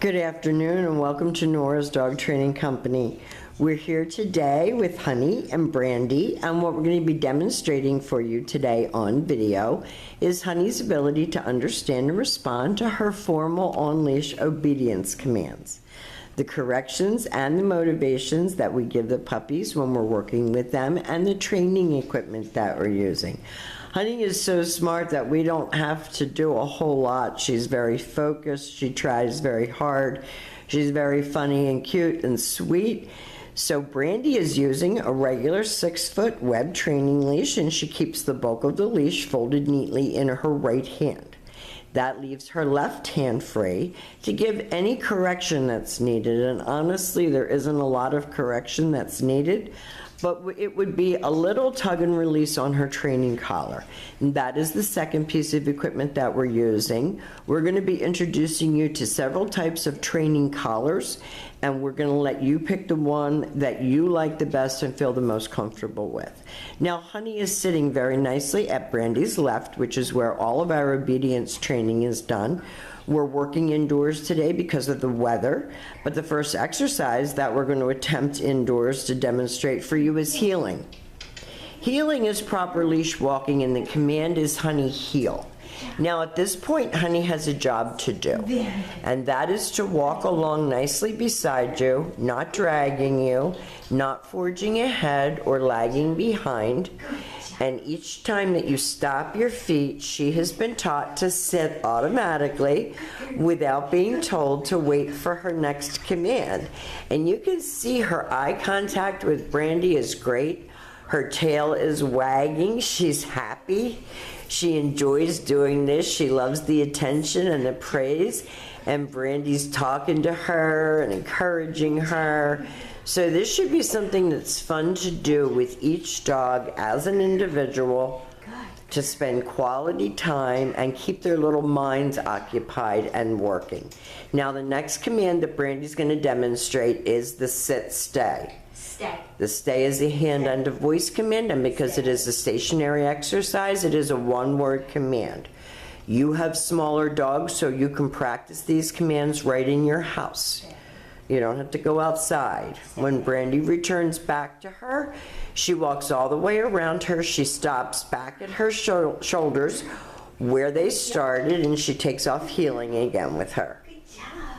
Good afternoon and welcome to Nora's Dog Training Company. We're here today with Honey and Brandy, and what we're going to be demonstrating for you today on video is Honey's ability to understand and respond to her formal on-leash obedience commands, the corrections and the motivations that we give the puppies when we're working with them, and the training equipment that we're using. Honey is so smart that we don't have to do a whole lot. She's very focused. She tries very hard. She's very funny and cute and sweet. So Brandy is using a regular 6-foot web training leash, and she keeps the bulk of the leash folded neatly in her right hand. That leaves her left hand free to give any correction that's needed. And honestly, there isn't a lot of correction that's needed, but it would be a little tug and release on her training collar. And that is the second piece of equipment that we're using. We're going to be introducing you to several types of training collars, and we're going to let you pick the one that you like the best and feel the most comfortable with. Now, Honey is sitting very nicely at Brandy's left, which is where all of our obedience training is done. We're working indoors today because of the weather, but the first exercise that we're going to attempt indoors to demonstrate for you is heeling. Heeling is proper leash walking, and the command is Honey, heel. Now at this point, Honey has a job to do, and that is to walk along nicely beside you, not dragging you, not forging ahead or lagging behind. And each time that you stop your feet, she has been taught to sit automatically without being told to wait for her next command. And you can see her eye contact with Brandy is great. Her tail is wagging. She's happy. She enjoys doing this. She loves the attention and the praise. And Brandy's talking to her and encouraging her. So this should be something that's fun to do with each dog as an individual, to spend quality time and keep their little minds occupied and working. Now the next command that Brandy's going to demonstrate is the sit stay. Stay. The stay is a hand under voice command, and because it is a stationary exercise, it is a one-word command. You have smaller dogs, so you can practice these commands right in your house. You don't have to go outside. When Brandy returns back to her, she walks all the way around her. She stops back at her shoulders where they started, and she takes off heeling again with her. Good job.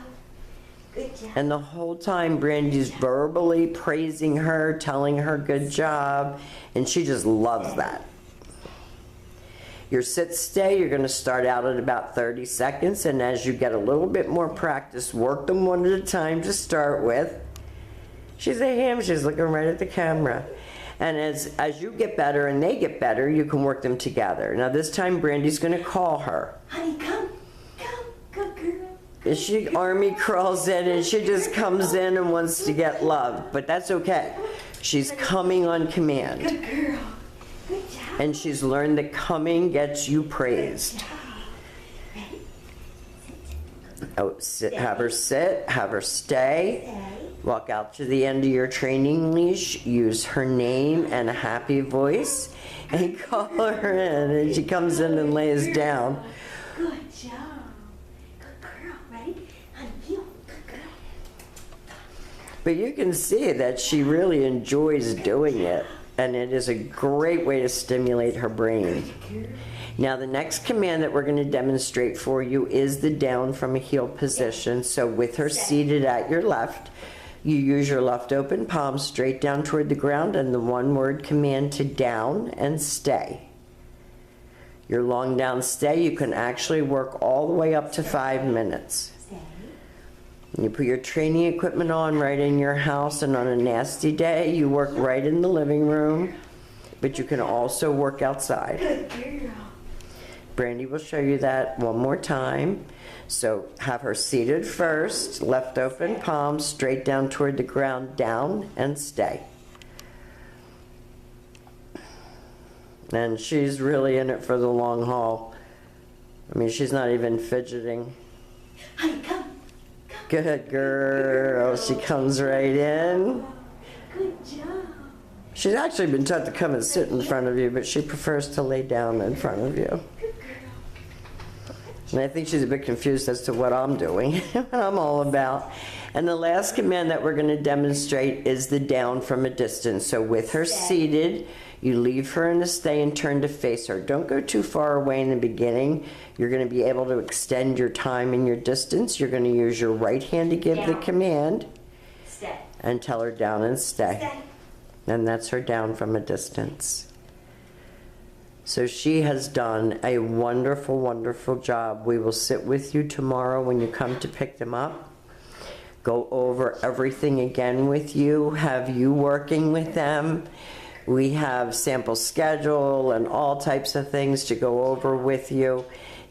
Good job. And the whole time, Brandy's verbally praising her, telling her good job, and she just loves that. Your sit stay, you're going to start out at about 30 seconds, and as you get a little bit more practice, work them one at a time to start with. She's a ham, she's looking right at the camera. And as you get better and they get better, you can work them together. Now this time Brandy's going to call her. Honey, come, good girl. And she army crawls in, and she just comes in and wants to get loved, but that's okay. She's coming on command. Good girl. Good job. And she's learned that coming gets you praised. Oh, sit, have her sit, have her stay. Walk out to the end of your training leash, use her name and a happy voice, and call her in, and she comes in and lays down. Good job. Good girl. Ready? Honey, heel. Good girl. But you can see that she really enjoys doing it, and it is a great way to stimulate her brain. Now the next command that we're going to demonstrate for you is the down from a heel position. So with her seated at your left, you use your left open palm straight down toward the ground and the one-word command to down and stay. Your long down stay, you can actually work all the way up to 5 minutes. You put your training equipment on right in your house, and on a nasty day, you work right in the living room, but you can also work outside. Good girl. Brandy will show you that one more time. So have her seated first, left open palm straight down toward the ground, down and stay. And she's really in it for the long haul. I mean, she's not even fidgeting. Honey, come. Good girl. She comes right in. Good job. She's actually been taught to come and sit in front of you, but she prefers to lay down in front of you. Good girl. And I think she's a bit confused as to what I'm doing, what I'm all about. And the last command that we're going to demonstrate is the down from a distance. So with her seated, you leave her in a stay and turn to face her. Don't go too far away in the beginning. You're going to be able to extend your time and your distance. You're going to use your right hand to give the command. Stay. And tell her down and stay. Stay. And that's her down from a distance. So she has done a wonderful, wonderful job. We will sit with you tomorrow when you come to pick them up. Go over everything again with you, have you working with them. We have sample schedule and all types of things to go over with you.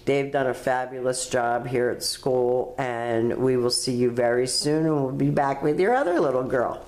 They've done a fabulous job here at school, and we will see you very soon, and we'll be back with your other little girl.